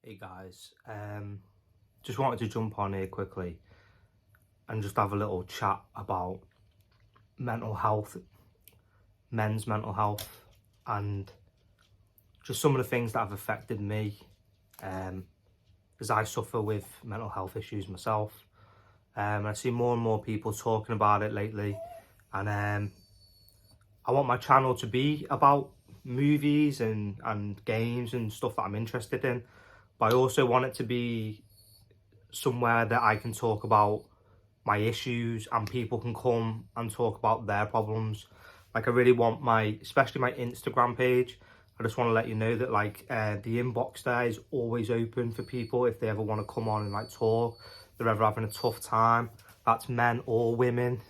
Hey guys, just wanted to jump on here quickly and just have a little chat about mental health, men's mental health, and just some of the things that have affected me, um, as I suffer with mental health issues myself. I see more and more people talking about it lately, and I want my channel to be about movies and games and stuff that I'm interested in, but I also want it to be somewhere that I can talk about my issues and people can come and talk about their problems. Like, I really want especially my Instagram page, I just want to let you know that the inbox there is always open for people if they ever want to come on and talk, they're ever having a tough time. That's men or women,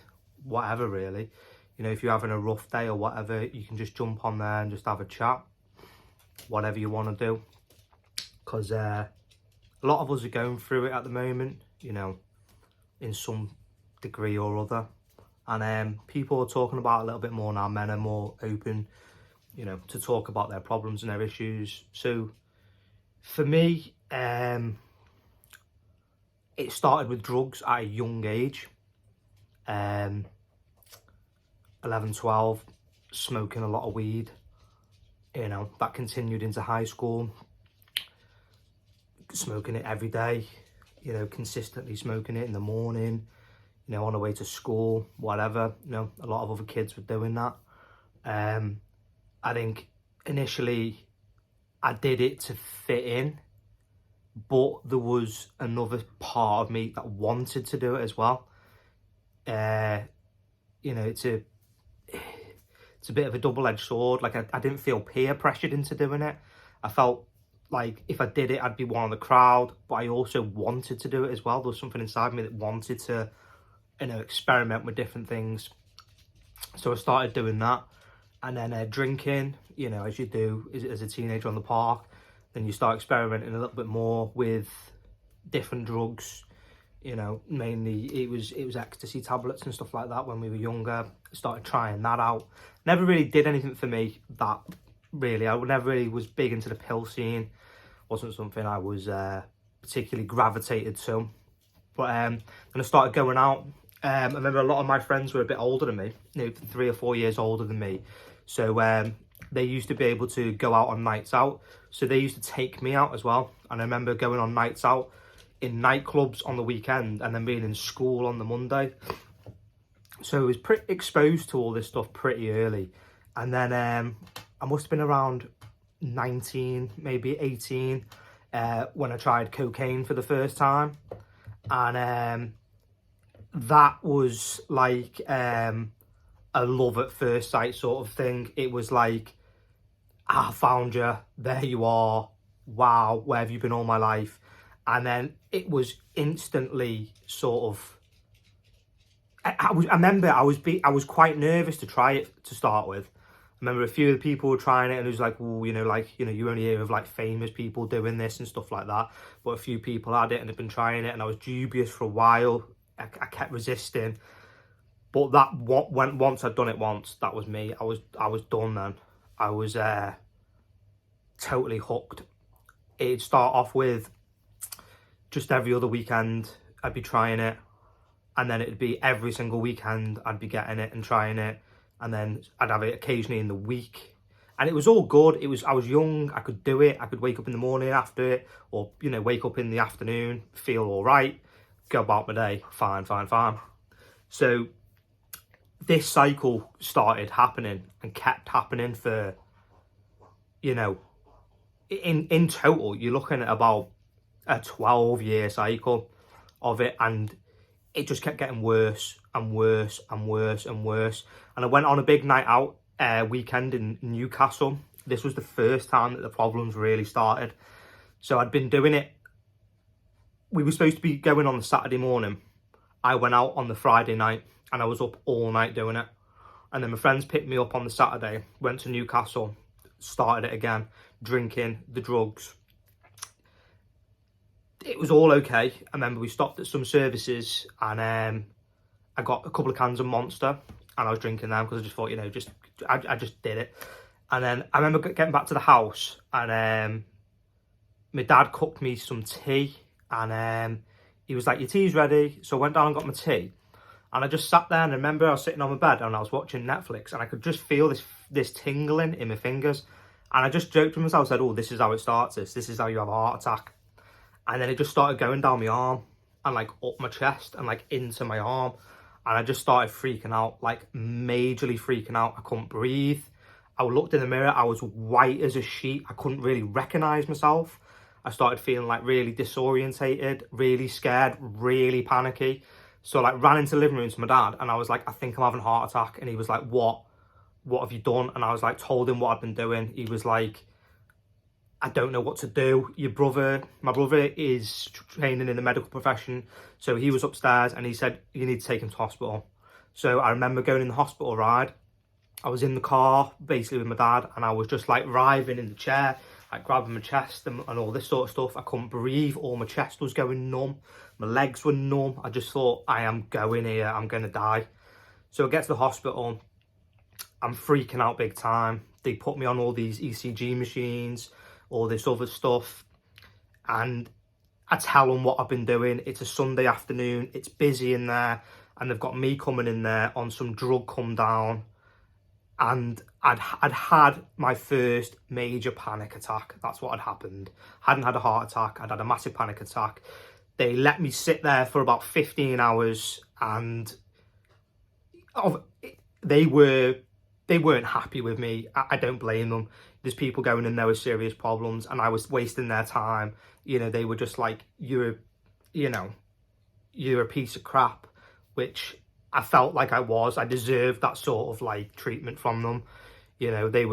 whatever really. You know, if you're having a rough day or whatever, you can just jump on there and just have a chat, whatever you want to do. Because a lot of us are going through it at the moment, you know, in some degree or other. And people are talking about it a little bit more now. Men are more open, you know, to talk about their problems and their issues. So for me, it started with drugs at a young age. 11, 12, smoking a lot of weed. You know, that continued into high school. Smoking it every day, you know, consistently smoking it in the morning, you know, on the way to school, whatever. You know, a lot of other kids were doing that. I think initially I did it to fit in, but there was another part of me that wanted to do it as well. You know, it's a bit of a double-edged sword. Like, I didn't feel peer pressured into doing it. I felt like if I did it, I'd be one of the crowd, but I also wanted to do it as well. There was something inside me that wanted to, you know, experiment with different things. So I started doing that. And then drinking, you know, as you do as a teenager on the park, then you start experimenting a little bit more with different drugs. You know, mainly it was ecstasy tablets and stuff like that when we were younger. Started trying that out. Never really did anything for me, that really. I never really was big into the pill scene. Wasn't something I was particularly gravitated to. But then I started going out. I remember a lot of my friends were a bit older than me, you know, 3 or 4 years older than me. So they used to be able to go out on nights out. So they used to take me out as well. And I remember going on nights out in nightclubs on the weekend and then being in school on the Monday. So I was pretty exposed to all this stuff pretty early. And then I must have been around 19, maybe 18, when I tried cocaine for the first time. And that was like a love at first sight sort of thing. It was like, I found you, there you are, wow, where have you been all my life? And then it was instantly sort of, I remember I was quite nervous to try it to start with. I remember a few of the people were trying it and it was like, oh, you know, you only hear of like famous people doing this and stuff like that. But a few people had it and had been trying it, and I was dubious for a while. I kept resisting. But once I'd done it once, that was me. I was done then. I was totally hooked. It'd start off with just every other weekend I'd be trying it, and then it'd be every single weekend I'd be getting it and trying it, and then I'd have it occasionally in the week. And it was all good. I was young, I could do it. I could wake up in the morning after it, or, you know, wake up in the afternoon, feel all right, go about my day, fine. So this cycle started happening and kept happening for, you know, in total, you're looking at about a 12-year cycle of it, and it just kept getting worse and worse and worse and worse. And I went on a big night out weekend in Newcastle. This was the first time that the problems really started. So I'd been doing it. We were supposed to be going on the Saturday morning. I went out on the Friday night and I was up all night doing it. And then my friends picked me up on the Saturday, went to Newcastle, started it again, drinking the drugs. It was all okay. I remember we stopped at some services and I got a couple of cans of Monster and I was drinking them because I just thought, you know, I just did it. And then I remember getting back to the house and my dad cooked me some tea, and he was like, your tea's ready. So I went down and got my tea. And I just sat there, and I remember I was sitting on my bed and I was watching Netflix, and I could just feel this tingling in my fingers. And I just joked to myself, said, oh, this is how it starts. This is how you have a heart attack. And then it just started going down my arm and like up my chest and like into my arm. And I just started freaking out, like majorly freaking out. I couldn't breathe. I looked in the mirror. I was white as a sheet. I couldn't really recognize myself. I started feeling like really disorientated, really scared, really panicky. So like ran into the living room to my dad, and I was like, I think I'm having a heart attack. And he was like, what have you done? And I was like, told him what I'd been doing. He was like, I don't know what to do. My brother is training in the medical profession. So he was upstairs and he said, you need to take him to hospital. So I remember going in the hospital ride. I was in the car basically with my dad, and I was just like writhing in the chair, like grabbing my chest and all this sort of stuff. I couldn't breathe. All my chest was going numb. My legs were numb. I just thought, I am going here. I'm going to die. So I get to the hospital. I'm freaking out big time. They put me on all these ECG machines, all this other stuff. And I tell them what I've been doing. It's a Sunday afternoon. It's busy in there. And they've got me coming in there on some drug come down. And I'd had my first major panic attack. That's what had happened. Hadn't had a heart attack. I'd had a massive panic attack. They let me sit there for about 15 hours, and they weren't happy with me. I don't blame them. There's people going in there with serious problems, and I was wasting their time. You know, they were just like, you're a piece of crap, which I felt like I was. I deserved that sort of like treatment from them. You know, they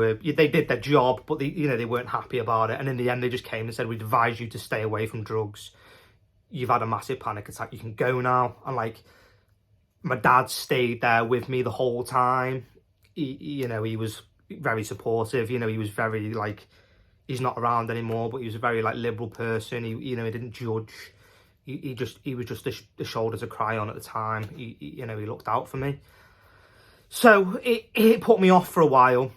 did their job, but they weren't happy about it. And in the end, they just came and said, we advise you to stay away from drugs. You've had a massive panic attack. You can go now. And like, my dad stayed there with me the whole time. He was very supportive. You know, he was very like, he's not around anymore, but he was a very like liberal person. He didn't judge. He was just the shoulder to cry on at the time. He looked out for me. So it put me off for a while.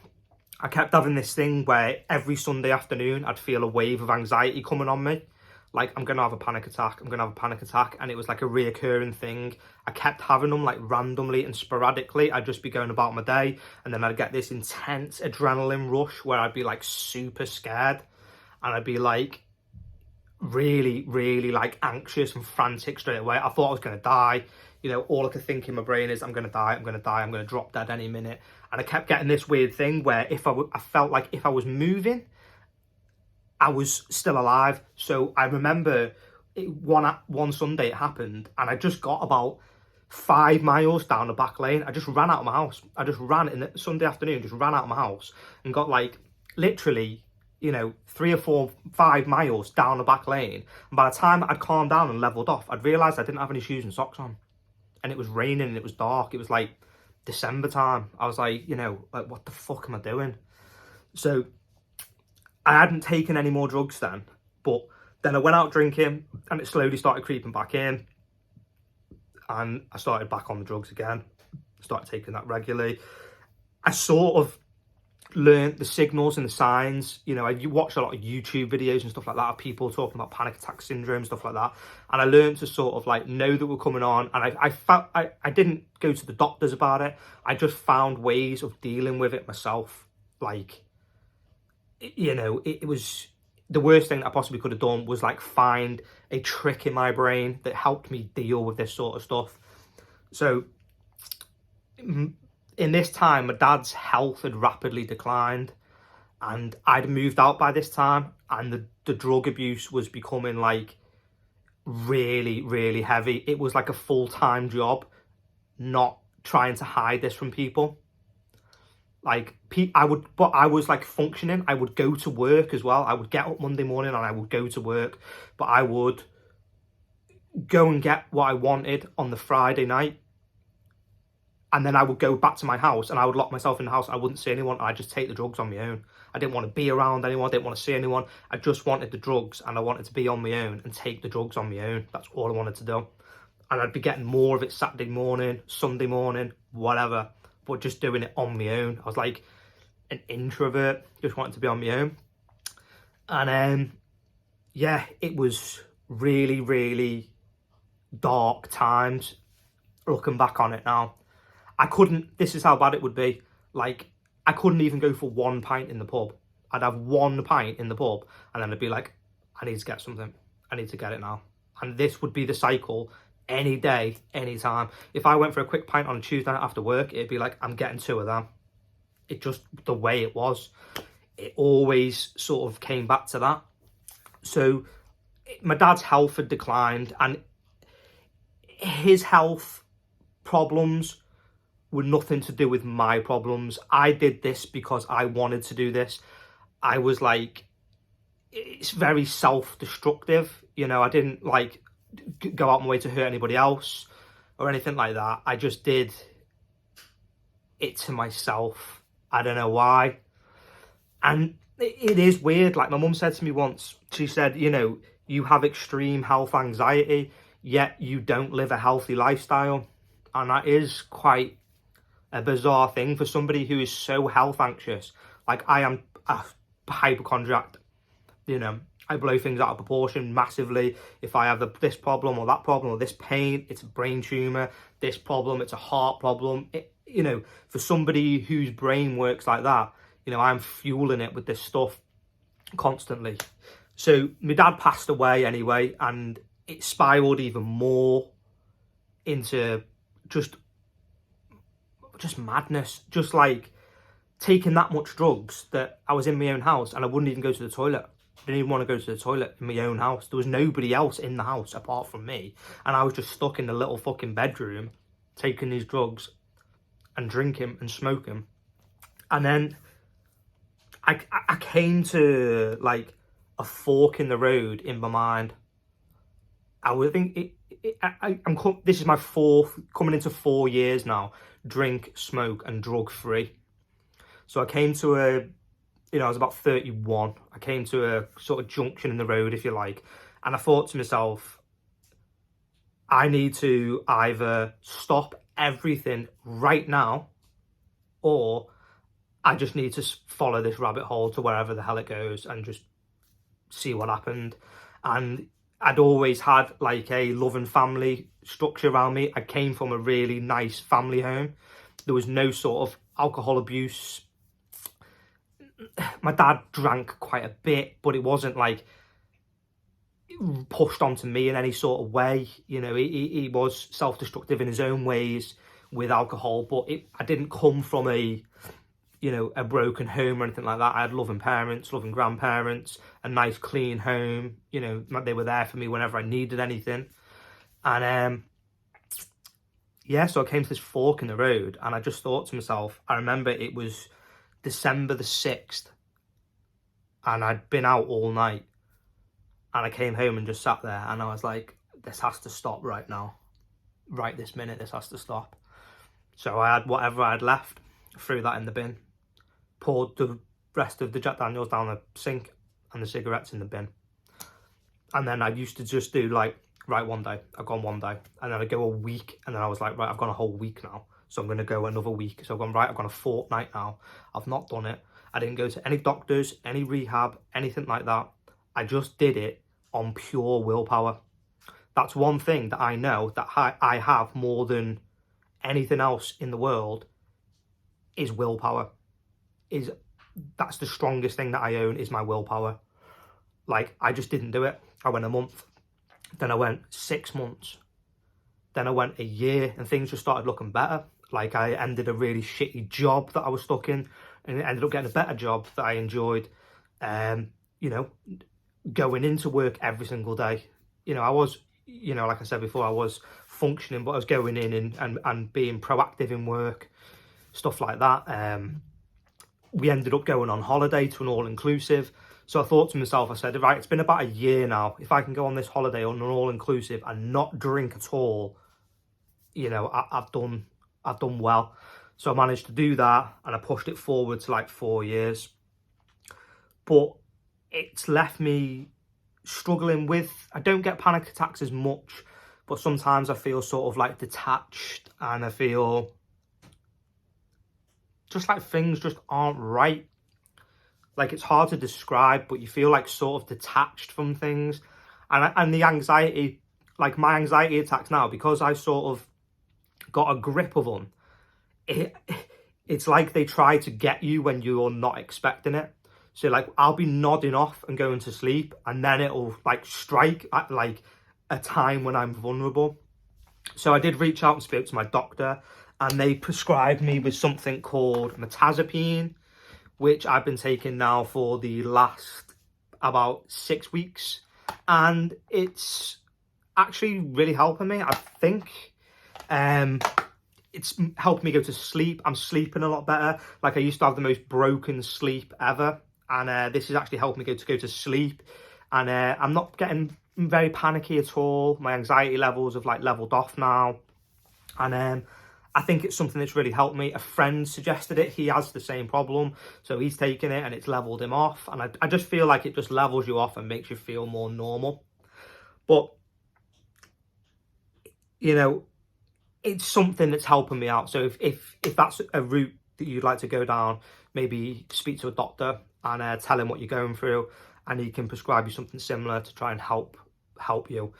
I kept having this thing where every Sunday afternoon I'd feel a wave of anxiety coming on me. Like, I'm going to have a panic attack. I'm going to have a panic attack. And it was like a reoccurring thing. I kept having them like randomly and sporadically. I'd just be going about my day. And then I'd get this intense adrenaline rush where I'd be like super scared. And I'd be like really, really like anxious and frantic straight away. I thought I was going to die. You know, all I could think in my brain is, I'm going to die, I'm going to die, I'm going to drop dead any minute. And I kept getting this weird thing where I felt like if I was moving, I was still alive. So I remember one Sunday it happened, and I just got about 5 miles down the back lane. I just ran out of my house. I just ran in the Sunday afternoon, just ran out of my house and got like literally, 3 or 4, 5 miles down the back lane. And by the time I'd calmed down and leveled off, I'd realised I didn't have any shoes and socks on. And it was raining and it was dark. It was like December time. I was like, like, what the fuck am I doing? So I hadn't taken any more drugs then, but then I went out drinking and it slowly started creeping back in. And I started back on the drugs again. Started taking that regularly. I sort of learned the signals and the signs. I watched a lot of YouTube videos and stuff like that of people talking about panic attack syndrome, stuff like that. And I learned to sort of like know that we're coming on. And I felt I didn't go to the doctors about it. I just found ways of dealing with it myself. Like, it was the worst thing that I possibly could have done was like find a trick in my brain that helped me deal with this sort of stuff. So in this time, my dad's health had rapidly declined, and I'd moved out by this time, and the drug abuse was becoming like really, really heavy. It was like a full-time job, not trying to hide this from people. Like, I was like functioning. I would go to work as well. I would get up Monday morning and I would go to work, but I would go and get what I wanted on the Friday night. And then I would go back to my house and I would lock myself in the house. I wouldn't see anyone. I'd just take the drugs on my own. I didn't want to be around anyone. I didn't want to see anyone. I just wanted the drugs, and I wanted to be on my own and take the drugs on my own. That's all I wanted to do. And I'd be getting more of it Saturday morning, Sunday morning, whatever, but just doing it on my own. I was like an introvert, just wanted to be on my own. And yeah, it was really, really dark times looking back on it now. I couldn't, this is how bad it would be. Like, I couldn't even go for one pint in the pub. I'd have one pint in the pub and then I'd be like, I need to get something. I need to get it now. And this would be the cycle any day, any time. If I went for a quick pint on a Tuesday night after work, it'd be like, I'm getting two of them. It just, the way it was, it always sort of came back to that. So my dad's health had declined, and his health problems were nothing to do with my problems. I did this because I wanted to do this. I was like, it's very self-destructive. You know, I didn't like go out my way to hurt anybody else or anything like that. I just did it to myself. I don't know why. And it is weird. Like my mum said to me once, she said, you know, you have extreme health anxiety, yet you don't live a healthy lifestyle. And that is quite a bizarre thing for somebody who is so health anxious. Like I am a hypochondriac, you know, I blow things out of proportion massively. If I have this problem or that problem or this pain, it's a brain tumor. This problem, it's a heart problem. You know, for somebody whose brain works like that, you know, I'm fueling it with this stuff constantly. So my dad passed away anyway, and it spiraled even more into just madness. Just like taking that much drugs that I was in my own house and I wouldn't even go to the toilet. I didn't even want to go to the toilet in my own house. There was nobody else in the house apart from me. And I was just stuck in the little fucking bedroom taking these drugs and drinking and smoking. And then I came to like a fork in the road in my mind. I would think this is my coming into 4 years now, drink, smoke and drug free. So I came to I was about 31. I came to a sort of junction in the road, if you like. And I thought to myself, I need to either stop everything right now, or I just need to follow this rabbit hole to wherever the hell it goes and just see what happened. And I'd always had like a loving family structure around me. I came from a really nice family home. There was no sort of alcohol abuse. My dad drank quite a bit, but it wasn't like pushed onto me in any sort of way. You know, he was self-destructive in his own ways with alcohol, but I didn't come from a broken home or anything like that. I had loving parents, loving grandparents, a nice clean home. You know, they were there for me whenever I needed anything. And so I came to this fork in the road, and I just thought to myself, I remember it was December the 6th, and I'd been out all night, and I came home and just sat there, and I was like, this has to stop right now. Right this minute, this has to stop. So I had whatever I had left, threw that in the bin, poured the rest of the Jack Daniels down the sink and the cigarettes in the bin. And then I used to just do like, right, one day, I've gone one day, and then I'd go a week, and then I was like, right, I've gone a whole week now, so I'm going to go another week. So I've gone, right, I've gone a fortnight now. I've not done it. I didn't go to any doctors, any rehab, anything like that. I just did it on pure willpower. That's one thing that I know that I have more than anything else in the world is willpower. That's the strongest thing that I own, is my willpower. Like, I just didn't do it. I went a month, then I went 6 months, then I went a year, and things just started looking better. Like, I ended a really shitty job that I was stuck in, and ended up getting a better job that I enjoyed. Going into work every single day. You know, I was, like I said before, I was functioning, but I was going in and being proactive in work, stuff like that. We ended up going on holiday to an all-inclusive. So I thought to myself, I said, right, it's been about a year now. If I can go on this holiday on an all-inclusive and not drink at all, I've done well. So I managed to do that, and I pushed it forward to like 4 years. But it's left me struggling with, I don't get panic attacks as much, but sometimes I feel sort of like detached, and I feel just like things just aren't right. like, it's hard to describe, but you feel like sort of detached from things. And the anxiety, like my anxiety attacks now, because I sort of got a grip of them, it, it's like they try to get you when you're not expecting it. So like I'll be nodding off and going to sleep, and then it'll like strike at like a time when I'm vulnerable. So I did reach out and speak to my doctor, and they prescribed me with something called mirtazapine, which I've been taking now for the last about 6 weeks, and it's actually really helping me. I think it's helped me go to sleep. I'm sleeping a lot better. Like, I used to have the most broken sleep ever, and this has actually helped me go to sleep. And I'm not getting very panicky at all. My anxiety levels have like leveled off now, and I think it's something that's really helped me. A friend suggested it. He has the same problem, so he's taken it and it's leveled him off. And I just feel like it just levels you off and makes you feel more normal. But, you know, it's something that's helping me out. So if that's a route that you'd like to go down, maybe speak to a doctor and tell him what you're going through, and he can prescribe you something similar to try and help you.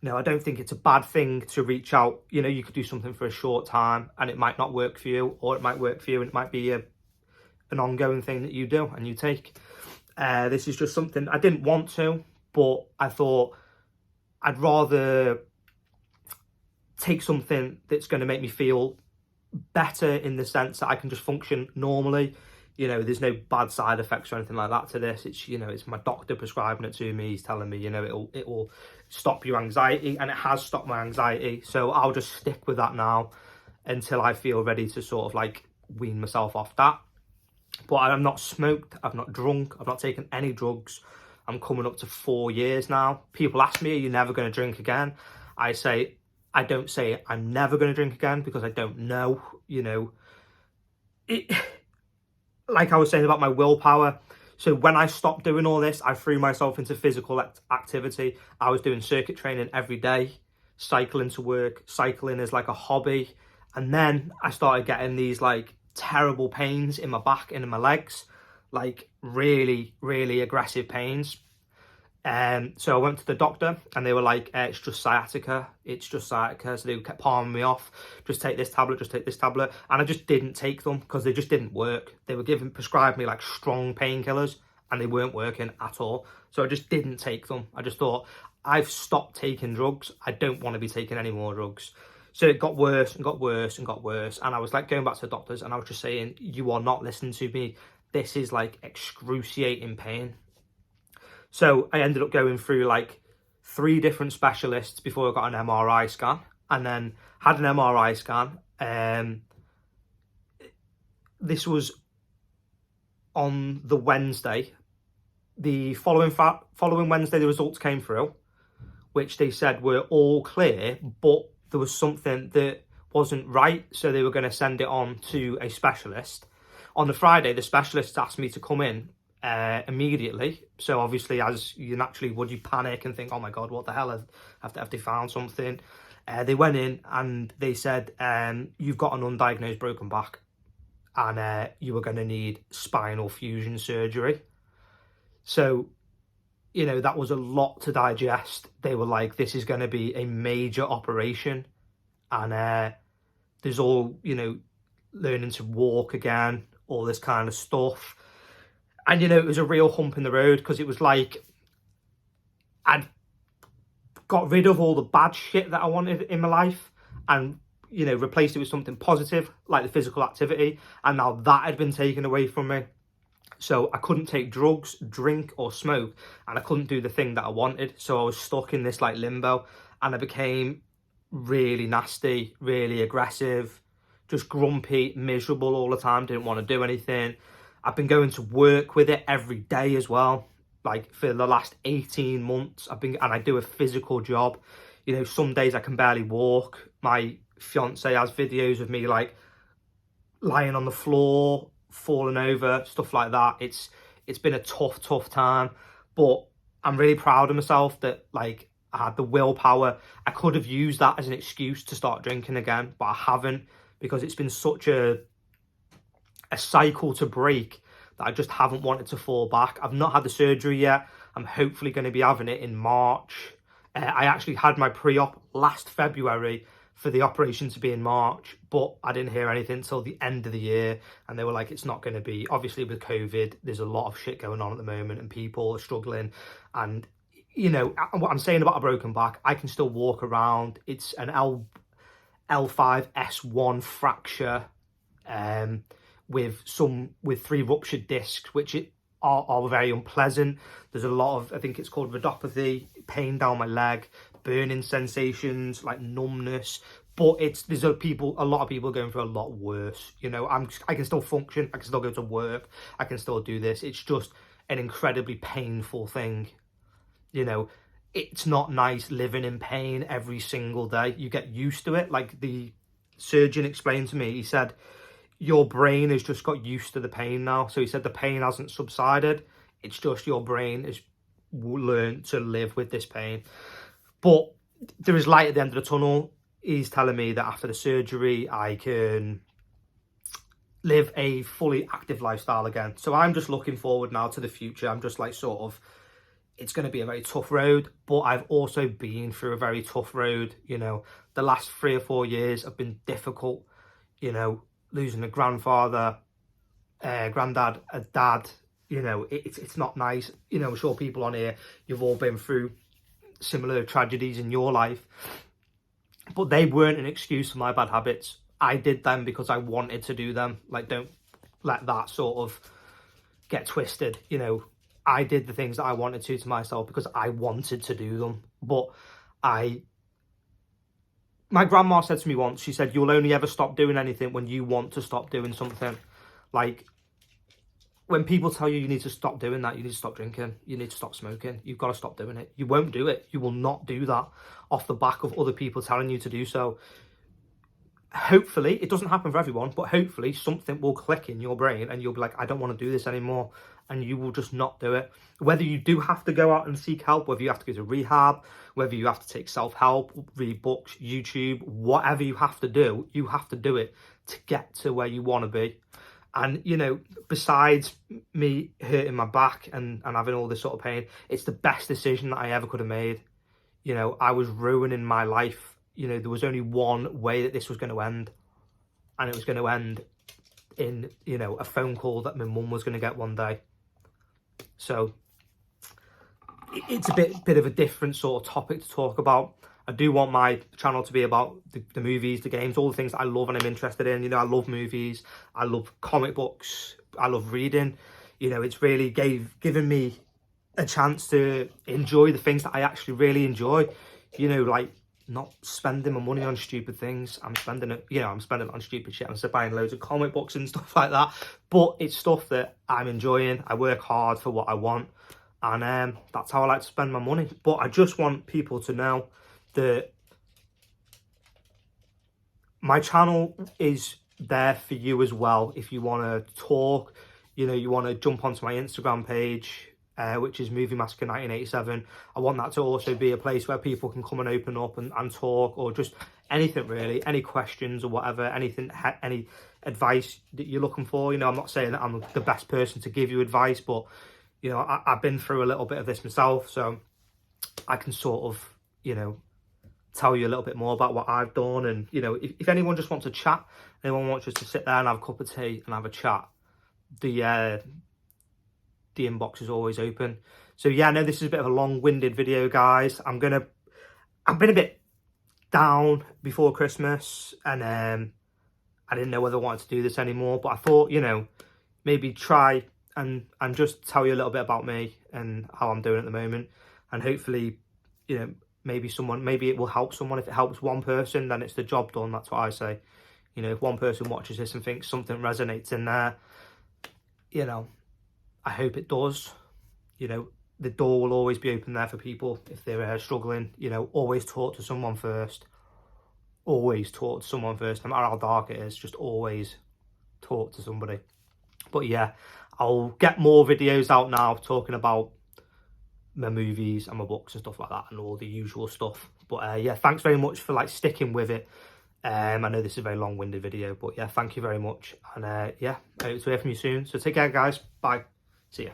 I don't think it's a bad thing to reach out. You could do something for a short time and it might not work for you, or it might work for you and it might be an ongoing thing that you do and you take. This is just something I didn't want to, but I thought I'd rather take something that's going to make me feel better, in the sense that I can just function normally. There's no bad side effects or anything like that to this. It's my doctor prescribing it to me. He's telling me, it will stop your anxiety, and it has stopped my anxiety. So I'll just stick with that now until I feel ready to sort of like wean myself off that. But I've not smoked, I've not drunk, I've not taken any drugs. I'm coming up to 4 years now. People ask me, are you never going to drink again? I don't say I'm never going to drink again, because I don't know, like I was saying about my willpower. So when I stopped doing all this, I threw myself into physical activity. I was doing circuit training every day, cycling to work. Cycling is like a hobby. And then I started getting these like terrible pains in my back and in my legs, like really, really aggressive pains. So I went to the doctor and they were like, it's just sciatica. So they kept palming me off. Just take this tablet, just take this tablet. And I just didn't take them because they just didn't work. They were prescribed me like strong painkillers and they weren't working at all. So I just didn't take them. I just thought, I've stopped taking drugs. I don't want to be taking any more drugs. So it got worse and got worse and got worse. And I was like going back to the doctors and I was just saying, you are not listening to me. This is like excruciating pain. So I ended up going through like 3 different specialists before I got an MRI scan, and then had an MRI scan. This was on the Wednesday. The following Wednesday, the results came through, which they said were all clear, but there was something that wasn't right, so they were going to send it on to a specialist. On the Friday, the specialist asked me to come in immediately. So obviously, as you naturally would, you panic and think, oh my God, what the hell, have they found something? They went in and they said, you've got an undiagnosed broken back, and you are going to need spinal fusion surgery. So, that was a lot to digest. They were like, this is going to be a major operation, and there's all, learning to walk again, all this kind of stuff. And, it was a real hump in the road, because it was like I'd got rid of all the bad shit that I wanted in my life and, replaced it with something positive, like the physical activity. And now that had been taken away from me. So I couldn't take drugs, drink or smoke, and I couldn't do the thing that I wanted. So I was stuck in this like limbo, and I became really nasty, really aggressive, just grumpy, miserable all the time, didn't want to do anything. I've been going to work with it every day as well. Like for the last 18 months, and I do a physical job. Some days I can barely walk. My fiance has videos of me like lying on the floor, falling over, stuff like that. It's been a tough time, but I'm really proud of myself that like I had the willpower. I could have used that as an excuse to start drinking again, but I haven't, because it's been such a cycle to break. that I just haven't wanted to fall back. I've not had the surgery yet. I'm hopefully going to be having it in March. I actually had my pre-op last February for the operation to be in March, but I didn't hear anything until the end of the year, and they were like, it's not going to be. Obviously with COVID, there's a lot of shit going on at the moment and people are struggling, and you know what I'm saying about a broken back, I can still walk around. It's an L5-S1 fracture with 3 ruptured discs, which are very unpleasant. There's a lot of, I think it's called rhodopathy, pain down my leg, burning sensations, like numbness. But there's a lot of people going through a lot worse. You know, I can still function, I can still go to work, I can still do this. It's just an incredibly painful thing. You know, it's not nice living in pain every single day. You get used to it. Like the surgeon explained to me, he said, your brain has just got used to the pain now. So he said the pain hasn't subsided. It's just your brain has learned to live with this pain. But there is light at the end of the tunnel. He's telling me that after the surgery, I can live a fully active lifestyle again. So I'm just looking forward now to the future. I'm just like sort of, it's going to be a very tough road, but I've also been through a very tough road. You know, the last 3 or 4 years have been difficult, you know, losing a grandfather, granddad, a dad, you know, it's not nice. You know, I'm sure people on here, you've all been through similar tragedies in your life, but they weren't an excuse for my bad habits. I did them because I wanted to do them. Like, don't let that sort of get twisted. You know, I did the things that I wanted to myself because I wanted to do them. But my grandma said to me once, she said, you'll only ever stop doing anything when you want to stop doing something. Like, when people tell you need to stop doing that, you need to stop drinking, you need to stop smoking, you've got to stop doing it. You won't do it. You will not do that off the back of other people telling you to do so. Hopefully, it doesn't happen for everyone, but hopefully something will click in your brain and you'll be like, I don't want to do this anymore. And you will just not do it. Whether you do have to go out and seek help, whether you have to go to rehab, whether you have to take self-help, read books, YouTube, whatever you have to do it to get to where you want to be. And, you know, besides me hurting my back and having all this sort of pain, it's the best decision that I ever could have made. You know, I was ruining my life. You know, there was only one way that this was going to end. And it was going to end in, you know, a phone call that my mum was going to get one day. So it's a bit of a different sort of topic to talk about. I do want my channel to be about the movies, the games, all the things that I love and I'm interested in. You know, I love movies, I love comic books, I love reading. You know, it's really given me a chance to enjoy the things that I actually really enjoy. You know, like not spending my money on stupid things. I'm spending it, you know, I'm spending it on stupid shit. I'm buying loads of comic books and stuff like that. But it's stuff that I'm enjoying. I work hard for what I want. And that's how I like to spend my money. But I just want people to know that my channel is there for you as well. If you want to talk, you know, you want to jump onto my Instagram page, which is Movie Massacre 1987. I want that to also be a place where people can come and open up and talk, or just anything really, any questions or whatever, anything, any advice that you're looking for. You know, I'm not saying that I'm the best person to give you advice, but, you know, I've been through a little bit of this myself, so I can sort of, you know, tell you a little bit more about what I've done. And, you know, if anyone just wants to chat, anyone wants just to sit there and have a cup of tea and have a chat, the inbox is always open. So yeah, I know this is a bit of a long-winded video, guys. I've been a bit down before Christmas, and I didn't know whether I wanted to do this anymore, but I thought, you know, maybe try and just tell you a little bit about me and how I'm doing at the moment. And hopefully, you know, maybe it will help someone. If it helps one person, then it's the job done. That's what I say. You know, if one person watches this and thinks something resonates in there, you know, I hope it does. You know, the door will always be open there for people if they're struggling. You know, always talk to someone first. Always talk to someone first. No matter how dark it is, just always talk to somebody. But yeah, I'll get more videos out now talking about my movies and my books and stuff like that and all the usual stuff. But yeah, thanks very much for like sticking with it. I know this is a very long-winded video, but yeah, thank you very much. And yeah, I hope to hear from you soon. So take care, guys. Bye. See ya.